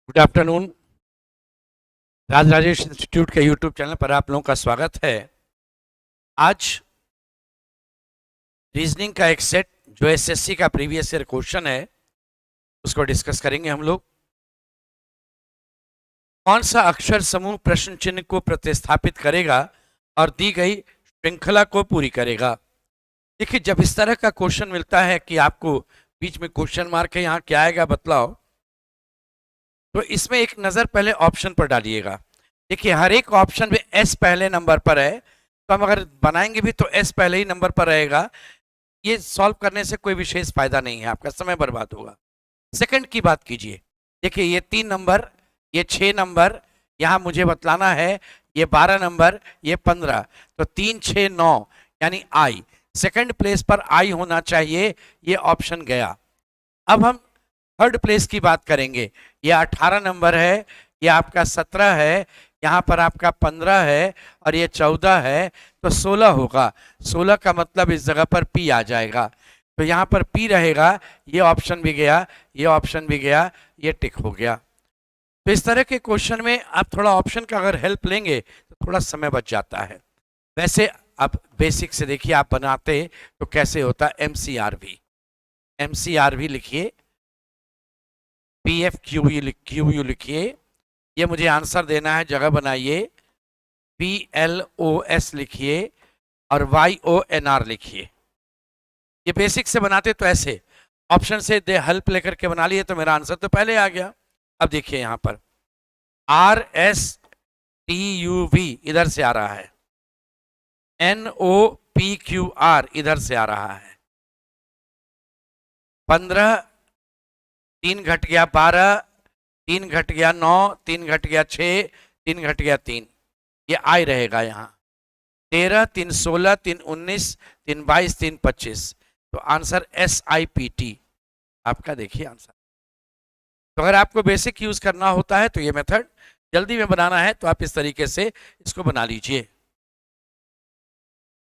Good afternoon. Raj Rajesh institute के YouTube channel पर आप लोगों का स्वागत है। आज रीजनिंग का एक सेट जो एसएससी का प्रीवियस ईयर क्वेश्चन है उसको डिस्कस करेंगे हम लोग। कौन सा अक्षर समूह प्रश्न चिन्ह को प्रतिस्थापित करेगा और दी गई श्रृंखला को पूरी करेगा। देखिए, जब इस तरह का क्वेश्चन मिलता है कि आपको बीच में क्वेश्चन मार्क है, यहाँ क्या आएगा बतलाओ, तो इसमें एक नज़र पहले ऑप्शन पर डालिएगा। देखिए, हर एक ऑप्शन में एस पहले नंबर पर है, तो हम अगर बनाएंगे भी तो एस पहले ही नंबर पर रहेगा। ये सॉल्व करने से कोई विशेष फायदा नहीं है, आपका समय बर्बाद होगा। सेकंड की बात कीजिए। देखिए, ये 3 नंबर, ये 6 नंबर, यहाँ मुझे बतलाना है ये 12 नंबर, ये 15, तो 3 6 9 यानी आई। सेकंड प्लेस पर आई होना चाहिए, ये ऑप्शन गया। अब हम थर्ड प्लेस की बात करेंगे। ये 18 नंबर है, ये आपका 17 है, यहाँ पर आपका 15 है और ये 14 है, तो 16 होगा। 16 का मतलब इस जगह पर पी आ जाएगा, तो यहाँ पर पी रहेगा। ये ऑप्शन भी गया, ये ऑप्शन भी गया, ये टिक हो गया। तो इस तरह के क्वेश्चन में आप थोड़ा ऑप्शन का अगर हेल्प लेंगे तो थोड़ा समय बच जाता है। वैसे आप बेसिक से देखिए, आप बनाते तो कैसे होता। एमसीआरवी, एमसीआरवी लिखिए, PFQU लिखिए, ये मुझे आंसर देना है, जगह बनाइए। PLOS लिखिए और YONR लिखिए। ये बेसिक से बनाते तो ऐसे ऑप्शन से दे हेल्प लेकर के बना लिए तो मेरा आंसर तो पहले आ गया। अब देखिए, यहाँ पर RSTUV इधर से आ रहा है, NOPQR इधर से आ रहा है। 15, 3 घट गया 12, 3 घट गया 9, 3 घट गया 6, 3 घट गया 3, ये आई रहेगा यहाँ। 13, 3 16, 3 19, 3 22, 3 25, तो आंसर SIPT आपका। देखिए आंसर। तो अगर आपको बेसिक यूज करना होता है तो ये मेथड, जल्दी में बनाना है तो आप इस तरीके से इसको बना लीजिए।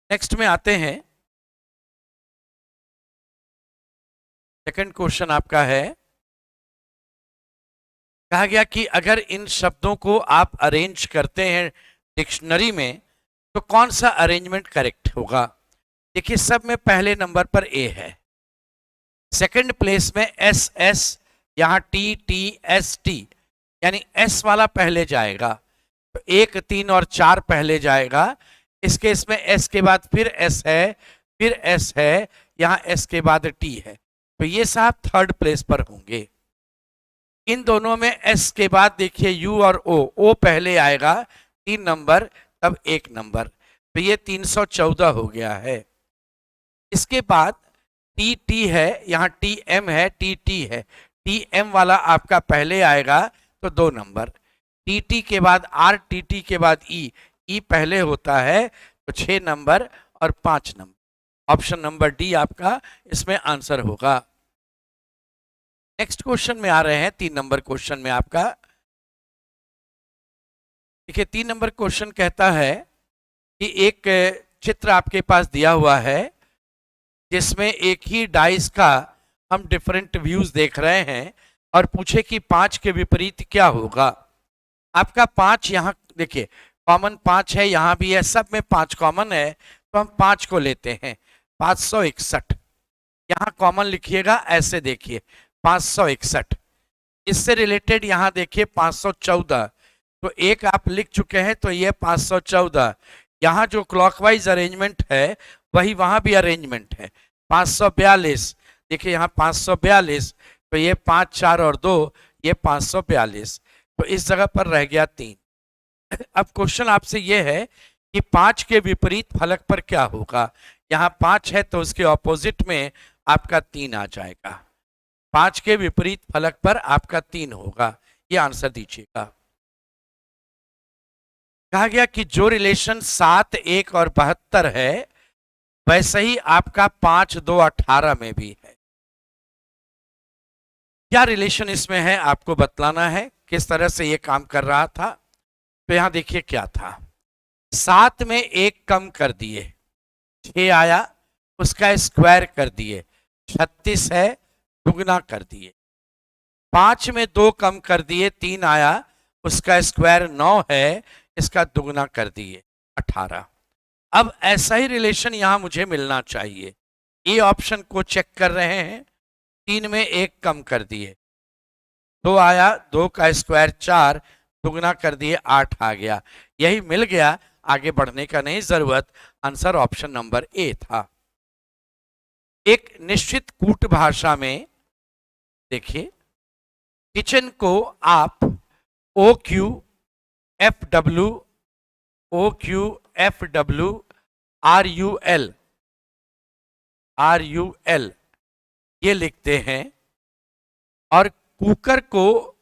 नेक्स्ट में आते हैं। सेकंड क्वेश्चन आपका है, कहा गया कि अगर इन शब्दों को आप अरेंज करते हैं डिक्शनरी में तो कौन सा अरेंजमेंट करेक्ट होगा। देखिए, सब में पहले नंबर पर ए है, सेकंड प्लेस में एस एस, यहाँ TTST, यानी एस वाला पहले जाएगा, तो 1 3 और 4 पहले जाएगा। इस केस में एस के बाद फिर एस है, फिर एस है, यहाँ एस के बाद टी है, तो ये साहब थर्ड प्लेस पर होंगे। इन दोनों में एस के बाद देखिए यू और ओ पहले आएगा 3 नंबर, तब 1 नंबर, तो ये 314 हो गया है। इसके बाद TT है, यहाँ TM है, TT है, TM वाला आपका पहले आएगा तो 2 नंबर। TT के बाद R, TT के बाद E पहले होता है तो 6 नंबर और 5 नंबर। ऑप्शन नंबर डी आपका इसमें आंसर होगा। नेक्स्ट क्वेश्चन में आ रहे हैं, 3 नंबर क्वेश्चन में आपका। देखिए, 3 नंबर क्वेश्चन कहता है कि एक चित्र आपके पास दिया हुआ है जिसमें एक ही डाइस का हम डिफरेंट व्यूज देख रहे हैं और पूछे कि 5 के विपरीत क्या होगा। आपका 5 यहाँ देखिए कॉमन 5 है, यहाँ भी है, सब में 5 कॉमन है, तो हम 5 को लेते हैं। 561 यहाँ कॉमन लिखिएगा, ऐसे देखिए 561। इससे रिलेटेड यहाँ देखिए 514, तो एक आप लिख चुके हैं, तो ये 514। यहाँ जो क्लॉकवाइज अरेंजमेंट है वही वहाँ भी अरेंजमेंट है। 542 देखिए, यहाँ 542, तो ये 5 4 और 2, ये 542, तो इस जगह पर रह गया 3। अब क्वेश्चन आपसे ये है कि 5 के विपरीत फलक पर क्या होगा। यहाँ 5 है तो उसके ऑपोजिट में आपका 3 आ जाएगा। 5 के विपरीत फलक पर आपका 3 होगा, ये आंसर दीजिएगा। कहा गया कि जो रिलेशन 7 1 और 72 है वैसे ही आपका 5 2 18 में भी है। क्या रिलेशन इसमें है आपको बतलाना है, किस तरह से ये काम कर रहा था। तो यहां देखिए क्या था, 7 में 1 कम कर दिए, 6 आया, उसका स्क्वायर कर दिए, 36 है, दुगना कर दिए। 5 में 2 कम कर दिए 3 आया, उसका स्क्वायर 9 है, इसका दुगना कर दिए 18। अब ऐसा ही रिलेशन यहां मुझे मिलना चाहिए। ए ऑप्शन को चेक कर रहे हैं, 3 में 1 कम कर दिए 2 आया, 2 का स्क्वायर 4, दुगना कर दिए 8 आ गया, यही मिल गया, आगे बढ़ने का नहीं जरूरत। आंसर ऑप्शन नंबर ए था। एक निश्चित कूट भाषा में देखिए, किचन को आप OQFWRUL ये लिखते हैं, और कुकर को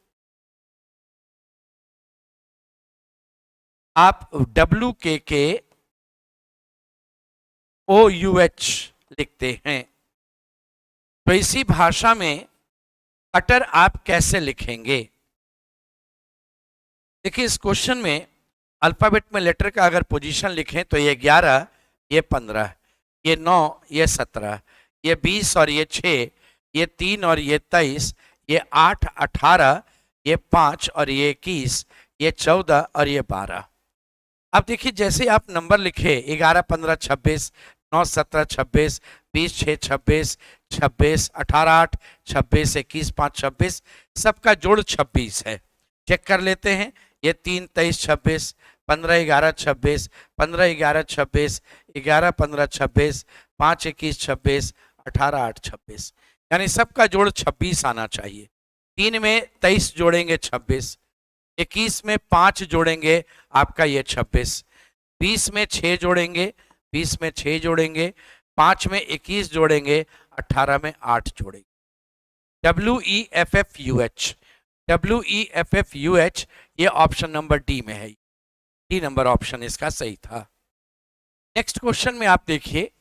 आप WKKOUH लिखते हैं। तो इसी भाषा में कटर आप कैसे लिखेंगे? देखिए, इस क्वेश्चन में अल्फाबेट में लेटर का अगर पोजीशन लिखें तो ये 11, ये 15, ये 9, ये 17, ये 20 और ये 6, ये 3 और ये 23, ये 8, 18, ये 5 और ये 21, ये 14 और ये 12। अब देखिए, जैसे आप नंबर लिखे 11, 15, 26, 9, 17, 26, 20, 6, 26, 26, 18, 8, 26, 21, 5, 26, सबका जोड़ 26 है। चेक कर लेते हैं, ये 3, 23, 26, 15, 11, 26, 15, 11, 26, 11, 15, 26, 5, 21, 26, 18, 8, 26, यानी सबका जोड़ 26 आना चाहिए। 3 में 23 जोड़ेंगे 26, 21 में 5 जोड़ेंगे आपका ये 26, 20 में 6 जोड़ेंगे, 20 में 6 जोड़ेंगे, 5 में 21 जोड़ेंगे, 18 में 8 जोड़ेंगे। WEFFUH ये ऑप्शन नंबर डी में है, डी नंबर ऑप्शन इसका सही था। नेक्स्ट क्वेश्चन में आप देखिए,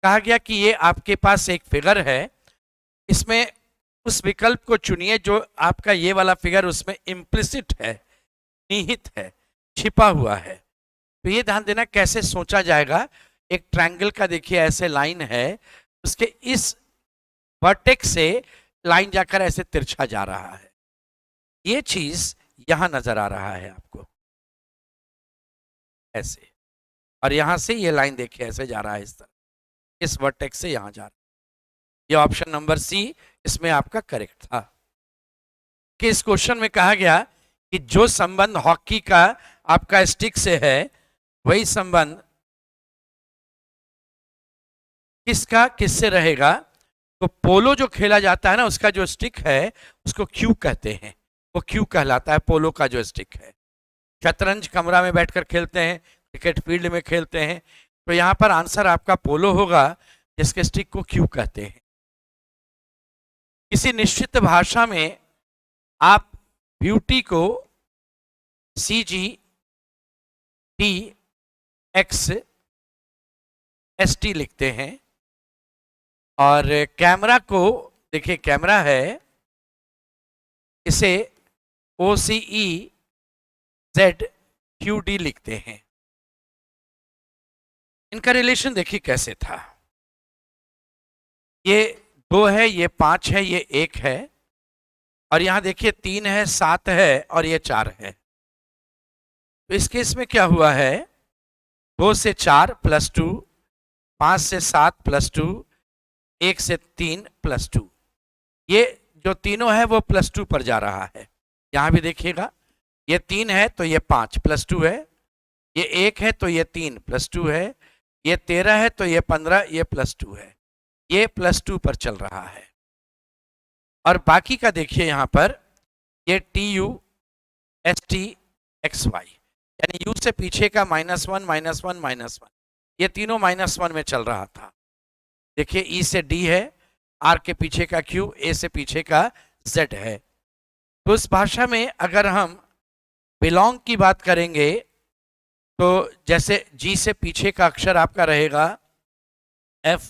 कहा गया कि ये आपके पास एक फिगर है, इसमें उस विकल्प को चुनिए जो आपका ये वाला फिगर उसमें इम्प्लिसिट है, निहित है, छिपा हुआ है। तो ये ध्यान देना कैसे सोचा जाएगा। एक ट्रायंगल का देखिए ऐसे लाइन है, उसके इस वर्टेक्स से लाइन जाकर ऐसे तिरछा जा रहा है, ये चीज यहां नजर आ रहा है आपको ऐसे, और यहां से ये लाइन देखिए ऐसे जा रहा है इस तरह, इस वर्टेक्स से यहां जा रहा है। ये ऑप्शन नंबर सी इसमें आपका करेक्ट था। कि इस क्वेश्चन में कहा गया कि जो संबंध हॉकी का आपका स्टिक से है, वही संबंध किसका किससे रहेगा। तो पोलो जो खेला जाता है ना, उसका जो स्टिक है उसको क्यू कहते हैं, वो क्यू कहलाता है पोलो का जो स्टिक है। शतरंज कमरा में बैठकर खेलते हैं, क्रिकेट फील्ड में खेलते हैं, तो यहां पर आंसर आपका पोलो होगा, जिसके स्टिक को क्यू कहते हैं। किसी निश्चित भाषा में आप ब्यूटी को CGTXST लिखते हैं, और कैमरा को देखिए, कैमरा है, इसे OCEZQD लिखते हैं। इनका रिलेशन देखिए कैसे था, ये 2 है, ये 5 है, ये 1 है, और यहां देखिए 3 है, 7 है और ये 4 है। तो इस केस में क्या हुआ है, 2 से 4 प्लस 2, 5 से 7 प्लस 2, 1 से 3 प्लस 2, ये जो तीनों है वो प्लस 2 पर जा रहा है। यहां भी देखिएगा, ये 3 है तो ये 5 प्लस 2 है, ये 1 है तो ये 3 प्लस 2 है, ये 13 है तो ये 15, ये प्लस 2 है, ये प्लस 2 पर चल रहा है। और बाकी का देखिए यहां पर, ये TUSTXY, यानी U से पीछे का -1 -1 -1, ये तीनों -1 में चल रहा था। देखिए E से D है, R के पीछे का Q, A से पीछे का Z है। तो इस भाषा में अगर हम बिलोंग की बात करेंगे, तो जैसे G से पीछे का अक्षर आपका रहेगा F,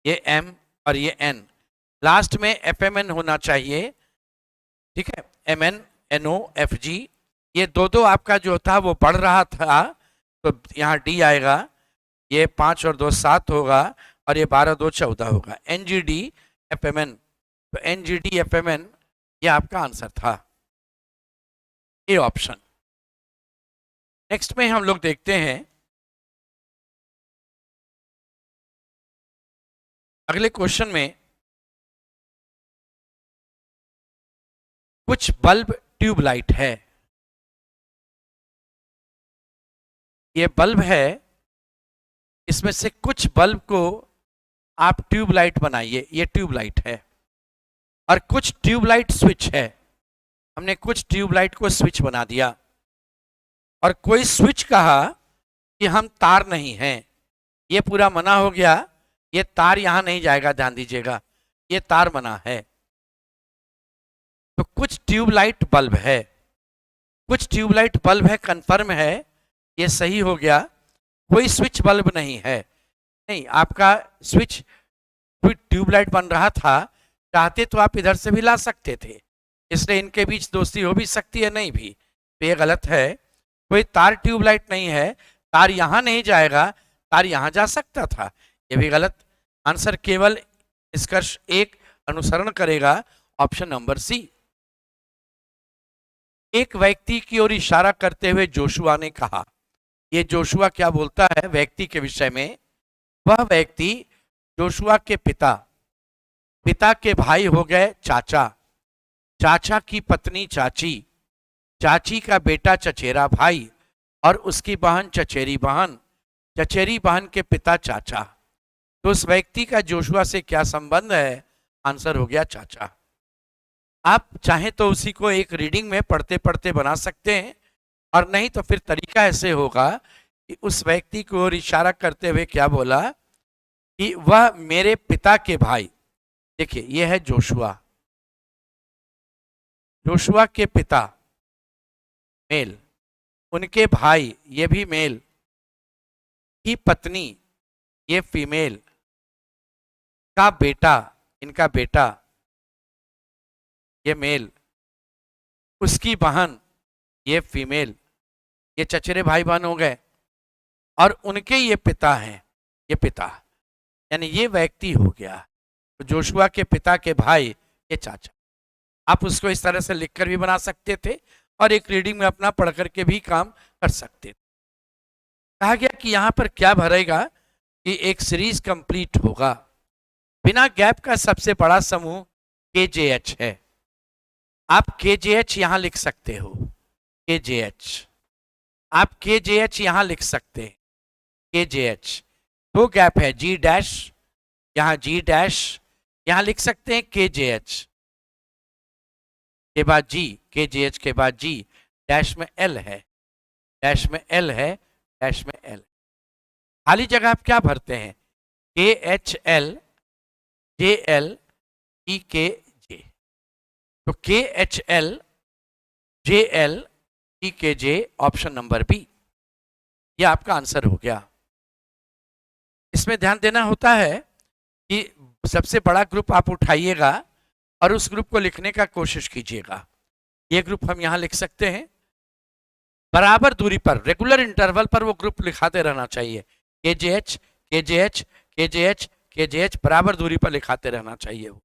ये M और ये N, लास्ट में FMN होना चाहिए, ठीक है, MN, NO, FG, ये दो आपका जो था वो बढ़ रहा था, तो यहाँ D आएगा, ये 5 और 2 7 होगा, और ये 12 2 14 होगा, NGD FMN। तो NGD FMN ये आपका आंसर था, ए ऑप्शन। नेक्स्ट में हम लोग देखते हैं अगले क्वेश्चन में, कुछ बल्ब ट्यूबलाइट है। ये बल्ब है, इसमें से कुछ बल्ब को आप ट्यूबलाइट बनाइए, ये ट्यूबलाइट है। और कुछ ट्यूबलाइट स्विच है, हमने कुछ ट्यूबलाइट को स्विच बना दिया। और कोई स्विच कहा कि हम तार नहीं हैं, ये पूरा मना हो गया, ये तार यहां नहीं जाएगा, ध्यान दीजिएगा, ये तार मना है। तो कुछ ट्यूबलाइट बल्ब है, कुछ ट्यूबलाइट बल्ब है, कंफर्म है, ये सही हो गया। कोई स्विच बल्ब नहीं है, नहीं, आपका स्विच ट्यूबलाइट बन रहा था, चाहते तो आप इधर से भी ला सकते थे, इसलिए इनके बीच दोस्ती हो भी सकती है, नहीं भी, तो ये गलत है। कोई तार ट्यूबलाइट नहीं है, तार यहां नहीं जाएगा, तार यहां जा सकता था, ये भी गलत। आंसर केवल निष्कर्ष एक अनुसरण करेगा, ऑप्शन नंबर सी। एक व्यक्ति की ओर इशारा करते हुए जोशुआ ने कहा, ये जोशुआ क्या बोलता है व्यक्ति के विषय में? वह व्यक्ति जोशुआ के पिता, पिता के भाई हो गए चाचा, चाचा की पत्नी चाची, चाची का बेटा चचेरा भाई, और उसकी बहन चचेरी बहन, चचेरी बहन के पिता चाचा। तो उस व्यक्ति का जोशुआ से क्या संबंध है? आंसर हो गया चाचा। आप चाहें तो उसी को एक रीडिंग में पढ़ते पढ़ते बना सकते हैं, और नहीं तो फिर तरीका ऐसे होगा कि उस व्यक्ति को और इशारा करते हुए क्या बोला कि वह मेरे पिता के भाई, देखिए ये है जोशुआ, जोशुआ के पिता मेल, उनके भाई ये भी मेल, की पत्नी ये फीमेल, का बेटा, इनका बेटा ये मेल, उसकी बहन ये फीमेल, ये चचेरे भाई बहन हो गए, और उनके ये पिता हैं, ये पिता, यानी ये व्यक्ति हो गया। तो जोशुआ के पिता के भाई ये चाचा। आप उसको इस तरह से लिखकर भी बना सकते थे, और एक रीडिंग में अपना पढ़ करके भी काम कर सकते थे। कहा गया कि यहां पर क्या भरेगा कि एक सीरीज कंप्लीट होगा। बिना गैप का सबसे बड़ा समूह KJH है। आप KJH यहां लिख सकते हो, KJH, आप KJH यहां लिख सकते हैं, KJH। दो गैप है, G डैश, यहां G डैश, यहां लिख सकते हैं KJH के बाद G, KJH के बाद G, डैश में L है, डैश में L है, डैश में L। खाली जगह आप क्या भरते हैं? KHL JL EKJ। तो KHL JL EKJ, option number B, ये आपका आंसर हो गया। इसमें ध्यान देना होता है कि सबसे बड़ा ग्रुप आप उठाइएगा और उस ग्रुप को लिखने का कोशिश कीजिएगा। ये ग्रुप हम यहां लिख सकते हैं, बराबर दूरी पर, रेगुलर इंटरवल पर वो ग्रुप लिखाते रहना चाहिए। KJH KJH KJH KJH, बराबर दूरी पर लिखाते रहना चाहिए। वो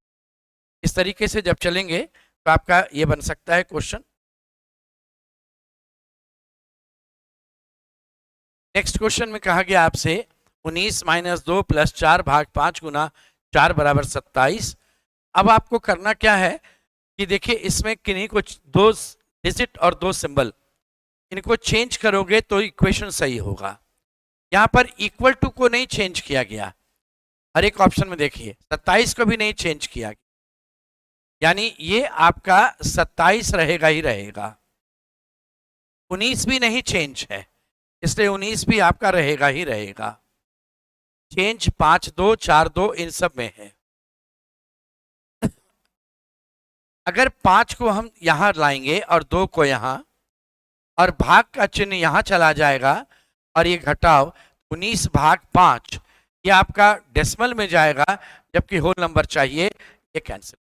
इस तरीके से जब चलेंगे तो आपका ये बन सकता है क्वेश्चन। नेक्स्ट क्वेश्चन में कहा गया आपसे 19 - 2 + 4 भाग 5 गुना 4 बराबर 27। अब आपको करना क्या है कि देखिए इसमें किन्हीं को दो डिजिट और दो सिंबल, इनको चेंज करोगे तो इक्वेशन सही होगा। यहां पर इक्वल टू को नहीं चेंज किया गया, हर एक ऑप्शन में देखिए 27 को भी नहीं चेंज किया गया, यानी ये आपका 27 रहेगा ही रहेगा। 19 भी नहीं चेंज है, इसलिए 19 भी आपका रहेगा ही रहेगा। चेंज 5 2 4 2 इन सब में है। अगर 5 को हम यहां लाएंगे और 2 को यहां, और भाग का चिन्ह यहां चला जाएगा, और ये घटाव 19 भाग 5, ये आपका डेसिमल में जाएगा, जबकि होल नंबर चाहिए, ये कैंसिल।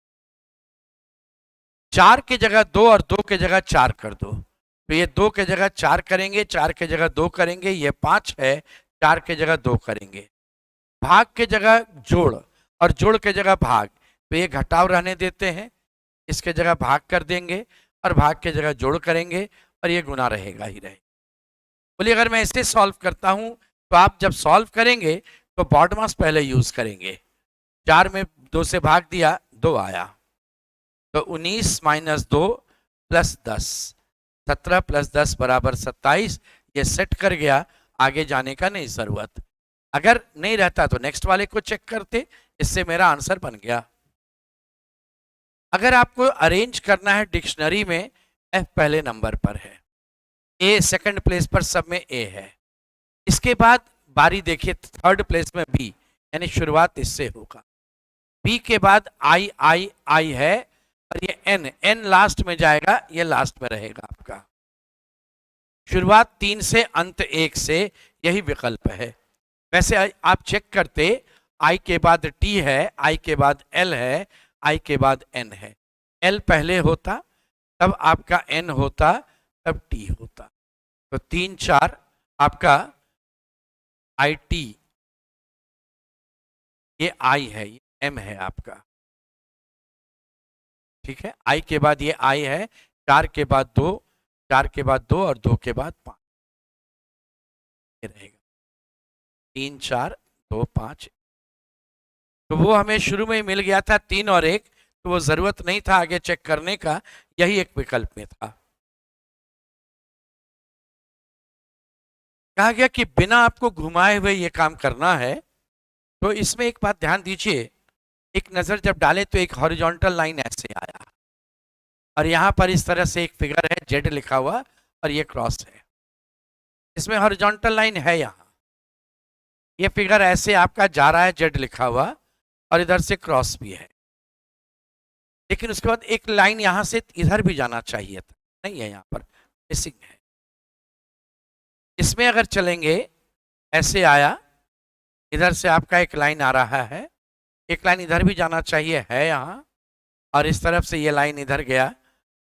4 की जगह 2 और 2 की जगह 4 कर दो, तो ये 2 की जगह 4 करेंगे, 4 की जगह 2 करेंगे, ये 5 है, 4 की जगह 2 करेंगे। भाग के जगह जोड़ और जोड़ के जगह भाग, तो ये घटाव रहने देते हैं, इसके जगह भाग कर देंगे और भाग के जगह जोड़ करेंगे और ये गुना रहेगा ही रहेगा। बोलिए अगर मैं इसे सॉल्व करता हूं तो आप जब सॉल्व करेंगे तो बॉडमास पहले यूज करेंगे। 4 में 2 से भाग दिया, 2 आया, तो 19 माइनस 2 प्लस 10, 17 प्लस 10 बराबर 27। ये सेट कर गया, आगे जाने का नहीं जरूरत। अगर नहीं रहता तो नेक्स्ट वाले को चेक करते, इससे मेरा आंसर बन गया। अगर आपको अरेंज करना है डिक्शनरी में, एफ पहले नंबर पर है, ए सेकंड प्लेस पर, सब में ए है। इसके बाद बारी देखिए, थर्ड प्लेस में बी, यानी शुरुआत इससे होगा। बी के बाद आई आई आई है, और ये एन, एन लास्ट में जाएगा, ये लास्ट में रहेगा आपका। शुरुआत 3 से, अंत 1 से, यही विकल्प है। वैसे आप चेक करते, आई के बाद टी है, आई के बाद एल है, आई के बाद एन है। एल पहले होता तब आपका एन होता, तब टी होता। तो 3 4 आपका आई टी, ये आई है, ये एम है आपका, ठीक है। आई के बाद ये आई है, 4 के बाद 2, 4 के बाद 2 और 2 के बाद 5, ये रहेगा 3 4 2 5। तो वो हमें शुरू में ही मिल गया था 3 और 1, तो वो जरूरत नहीं था आगे चेक करने का, यही एक विकल्प में था। कहा गया कि बिना आपको घुमाए हुए ये काम करना है। तो इसमें एक बात ध्यान दीजिए, एक नजर जब डाले तो एक हॉरिजॉन्टल लाइन ऐसे आया, और यहां पर इस तरह से एक फिगर है, जेड लिखा हुआ, और ये क्रॉस है। इसमें हॉरिजॉन्टल लाइन है, यहां ये फिगर ऐसे आपका जा रहा है, जेड लिखा हुआ, और इधर से क्रॉस भी है। लेकिन उसके बाद एक लाइन यहां से इधर भी जाना चाहिए था, नहीं है, यहां पर मिसिंग है। इसमें अगर चलेंगे, ऐसे आया, इधर से आपका एक लाइन आ रहा है, एक लाइन इधर भी जाना चाहिए, है यहाँ, और इस तरफ से ये लाइन इधर गया,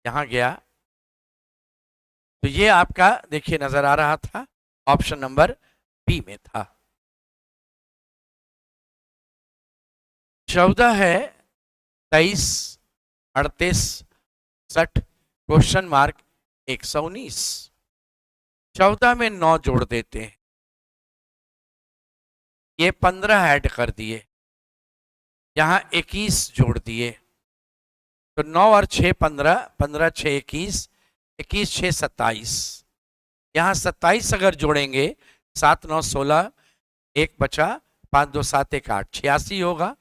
यहाँ गया। तो ये आपका देखिए नजर आ रहा था, ऑप्शन नंबर बी में था। 14 है, 23, 38, 60, क्वेश्चन मार्क 119। 14 में 9 जोड़ देते हैं, ये 15 ऐड कर दिए, यहां 21 जोड़ दिए, तो 9 और 6 15, 15 6 21, 21 6 27। यहां 27 अगर जोड़ेंगे, 7 9 16, 1 बचा, 5 2 7 1 8, 86 होगा।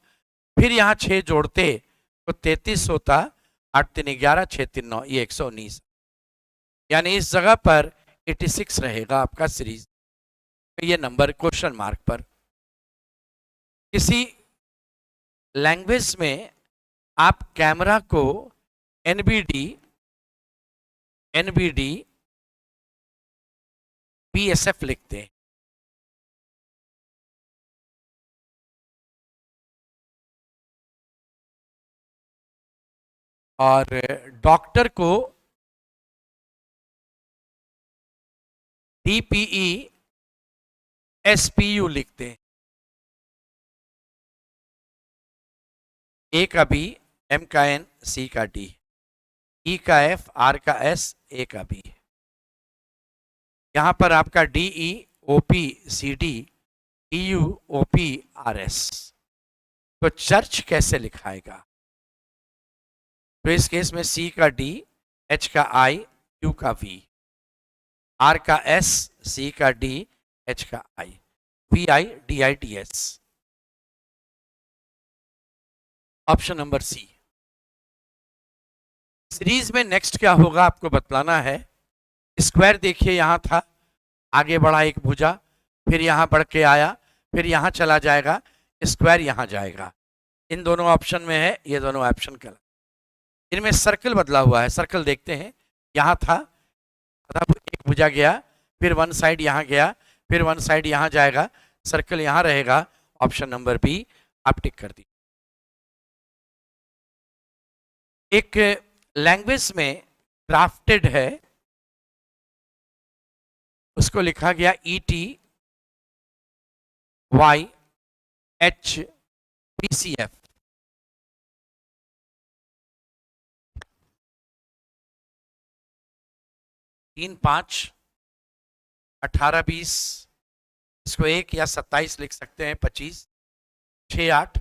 फिर यहां 6 जोड़ते तो 33 होता, 8 3 11, 6 3 9, ये 119। यानी इस जगह पर 86 रहेगा आपका सीरीज, ये नंबर क्वेश्चन मार्क पर। किसी लैंग्वेज में आप कैमरा को एनबीडी बीएसएफ लिखते हैं, और डॉक्टर को डीपीई एसपीयू लिखते हैं। ए का बी, एम का एन, सी का डी, ई का एफ, आर का एस, ए का बी। यहां पर आपका D E O P C D, E U O P R S. तो चर्च कैसे लिखाएगा? तो इस केस में सी का डी, एच का आई, क्यू का वी, आर का एस, सी का डी, एच का I, V I D I D S. Option number C. Series में नेक्स्ट क्या होगा आपको बतलाना है। स्क्वायर देखिए यहां था, आगे बढ़ा एक भुजा, फिर यहां बढ़ के आया, फिर यहां चला जाएगा, स्क्वायर यहां जाएगा। इन दोनों ऑप्शन में है, ये दोनों ऑप्शन का। इनमें सर्कल बदला हुआ है, सर्कल देखते हैं। यहां था, एक भुजा गया, फिर वन साइड यहां गया, फिर वन साइड यहां जाएगा, सर्कल यहां रहेगा। ऑप्शन नंबर बी आप टिक कर दी। एक लैंग्वेज में ड्राफ्टेड है, उसको लिखा गया ET YH PCF। 3 5 18 20, इसको 1 या 27 लिख सकते हैं, 25 6 8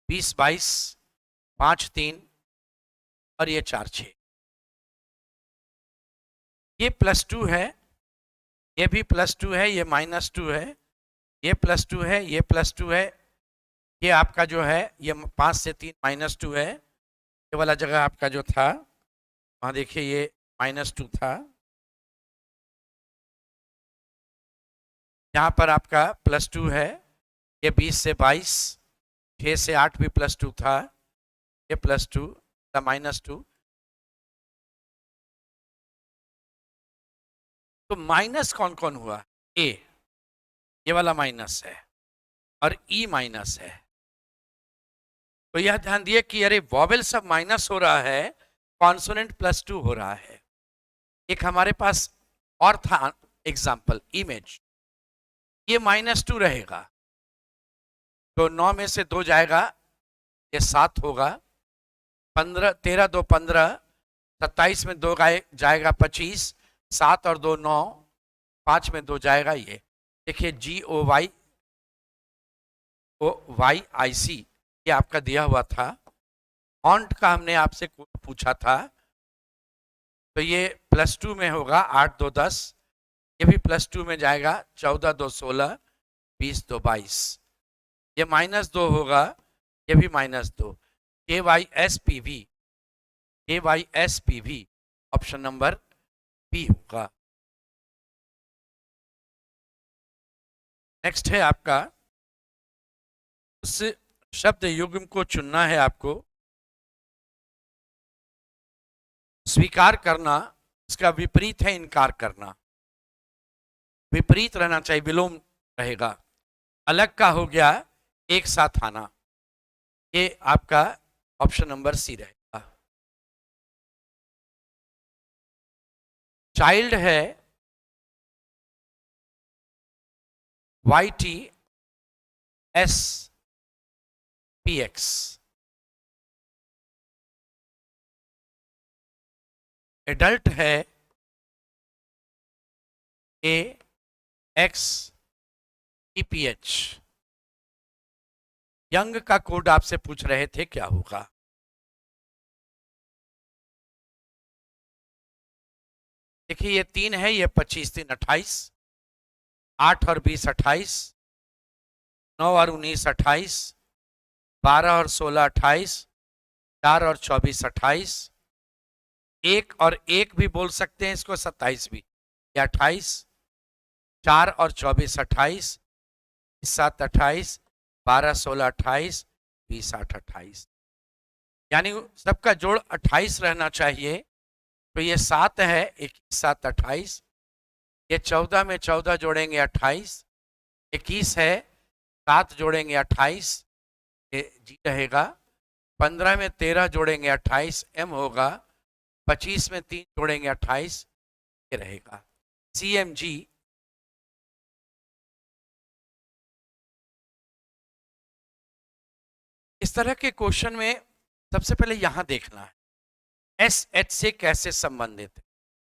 20 22 5 3 और ये 4 6। ये +2 है, ये भी +2 है, ये -2 है, ये +2 है, ये +2 है, ये आपका जो है ये 5 से 3 -2 है। ये वाला जगह आपका जो था वहाँ देखिए ये -2 था, यहाँ पर आपका +2 है। ये 20 से 22, 6 से 8 भी +2 था, ये +2 -2। तो माइनस कौन कौन हुआ? ए, ये वाला माइनस है और ई माइनस है। तो यह ध्यान दिए कि अरे वॉवेल सब माइनस हो रहा है, कॉन्सोनेंट +2 हो रहा है। एक हमारे पास और था एग्जाम्पल, इमेज, ये -2 रहेगा, तो 9 में से 2 जाएगा, ये 7 होगा, 15 13 2 15, 27 में 2 जाएगा 25, 7 और 2 9, 5 में 2 जाएगा, ये देखिए GOYIC ये आपका दिया हुआ था। फॉन्ट का हमने आपसे पूछा था, तो ये +2 में होगा 8 2 10, ये भी +2 में जाएगा 14 2 16, 20 2 22, ये -2 होगा, ये भी -2, KYSPV ऑप्शन नंबर बी होगा। नेक्स्ट है आपका, उस शब्द युग्म को चुनना है आपको, स्वीकार करना, इसका विपरीत है इनकार करना, विपरीत रहना चाहिए, विलोम रहेगा। अलग का हो गया एक साथ आना, ये आपका ऑप्शन नंबर सी रहेगा। चाइल्ड है YTSPX, एडल्ट है AXEPH। यंग का कोड आपसे पूछ रहे थे क्या होगा? देखिए ये 3 है, ये 25 3 28, 8 और 20 28, 9 और 19 28, 12 और 16 28, 4 और 24 28, 1 और 1 भी बोल सकते हैं इसको, 27 भी, या 28, 4 और 24 28, 7 28, 12 16 28, 20 8 28, यानी सबका जोड़ 28 रहना चाहिए। तो ये 7 है, 21 7 28, ये 14 में 14 जोड़ेंगे 28, 21 है, 7 जोड़ेंगे 28, ये जी रहेगा, 15 में 13 जोड़ेंगे 28, एम होगा, 25 में 3 जोड़ेंगे 28, ये रहेगा CMG। इस तरह के क्वेश्चन में सबसे पहले यहां देखना है एस एच से कैसे संबंधित है।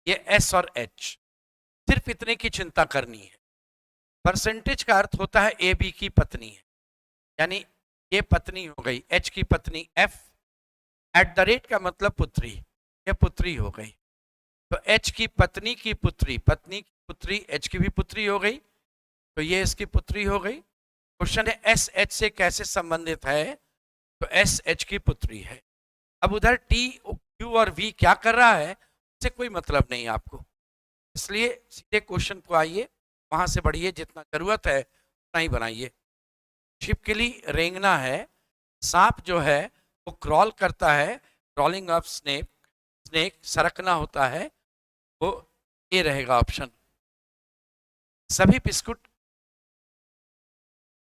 ये एस और एच, सिर्फ इतने की चिंता करनी है। परसेंटेज का अर्थ होता है ए बी की पत्नी है, यानी ये पत्नी हो गई, एच की पत्नी एफ, @ का मतलब पुत्री, ये पुत्री हो गई। तो एच की पत्नी की पुत्री, पत्नी की पुत्री एच की भी पुत्री हो गई, तो ये इसकी पुत्री हो गई। क्वेश्चन है एस एच से कैसे संबंधित है, तो एस एच की पुत्री है। अब उधर टी क्यू और वी क्या कर रहा है उससे कोई मतलब नहीं आपको, इसलिए सीधे क्वेश्चन को आइए, वहां से बढ़िए, जितना जरूरत है उतना ही बनाइए। छिपकली रेंगना है, सांप जो है वो क्रॉल करता है, क्रॉलिंग ऑफ स्नेक, स्नेक सरकना होता है, वो ये रहेगा ऑप्शन। सभी बिस्कुट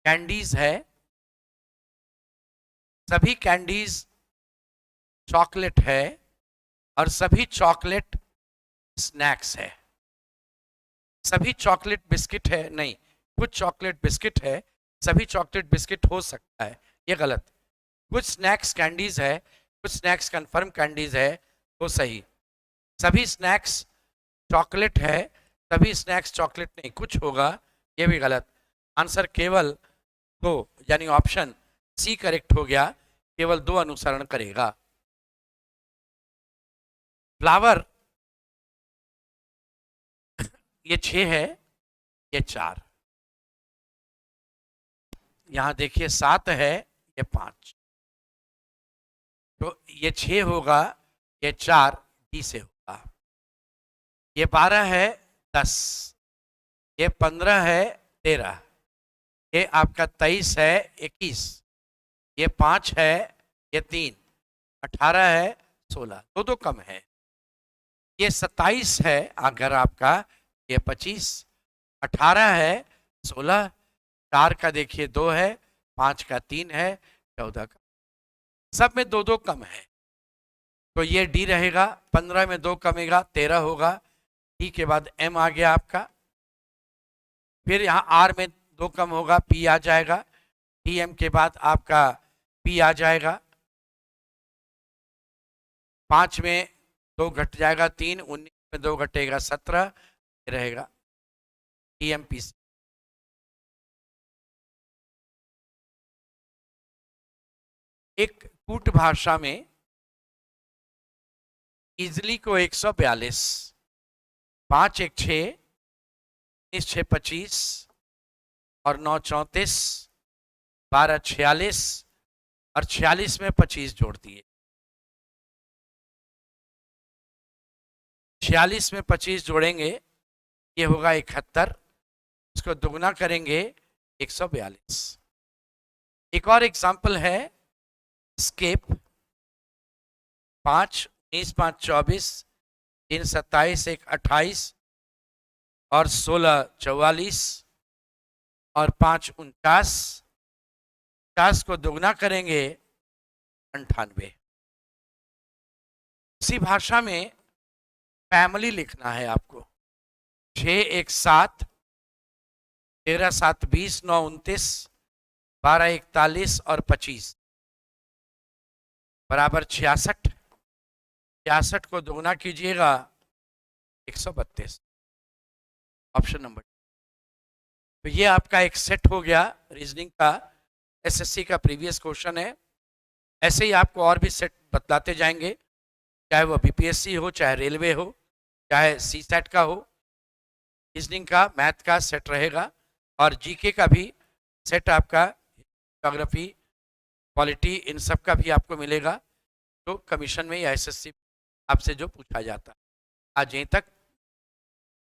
कैंडीज है, सभी कैंडीज चॉकलेट है, और सभी चॉकलेट स्नैक्स है। सभी चॉकलेट बिस्किट है नहीं, कुछ चॉकलेट बिस्किट है, सभी चॉकलेट बिस्किट हो सकता है, ये गलत। कुछ स्नैक्स कैंडीज है, कुछ स्नैक्स कंफर्म कैंडीज है, वो सही। सभी स्नैक्स चॉकलेट है, सभी स्नैक्स चॉकलेट नहीं, कुछ होगा, ये भी गलत। आंसर केवल दो, यानी ऑप्शन सी करेक्ट हो गया, केवल दो अनुसरण करेगा। फ्लावर, ये 6 है, ये 4, यहां देखिए 7 है, ये 5, तो ये 6 होगा, ये 4 डी से होगा। ये 12 है, 10, ये 15 है, 13, ये आपका 23 है, 21, ये 5 है, ये 3, 18 है, 16, दो दो कम है। ये 27 है अगर आपका, ये 25, 18 है, 16, 4 का देखिए 2 है, 5 का 3 है, 14 का, सब में दो दो कम है, तो ये डी रहेगा। 15 में 2 कमेगा, 13 होगा। डी के बाद एम आ गया आपका, फिर यहाँ आर में 2 कम होगा, पी आ जाएगा। डी एम के बाद आपका पी आ जाएगा, 5 में 2 घट जाएगा, 3, 19 में 2 घटेगा, 17 रहेगा डी एम पी सी। एक कूट भाषा में इजली को 142, 5 1 6, 19 6 25 और 9 34, 12 46 और 46 में 25 जोड़ दिए, 46 में 25 जोड़ेंगे, ये होगा 71, इसको दुगना करेंगे 142। एक और एग्जाम्पल है स्केप, 5 19 5 24, 3 27 1 28 और 16 44 और 5 49, 50 को दुगना करेंगे 98। इसी भाषा में फैमिली लिखना है आपको, 6 1 7, 13 7 20, 9 29, 12 41 और 25 बराबर 66। 66 को दुगना कीजिएगा 132, ऑप्शन नंबर। तो ये आपका एक सेट हो गया रीजनिंग का, एसएससी का प्रीवियस क्वेश्चन है। ऐसे ही आपको और भी सेट बतलाते जाएंगे, चाहे वो बीपीएससी हो, चाहे रेलवे हो, चाहे सी सेट का हो। रीजनिंग का, मैथ का सेट रहेगा और जीके का भी सेट आपका, ज्योग्राफी, पॉलिटी, इन सब का भी आपको मिलेगा, तो कमीशन में या एसएससी आपसे जो पूछा जाता है। आज यहीं तक।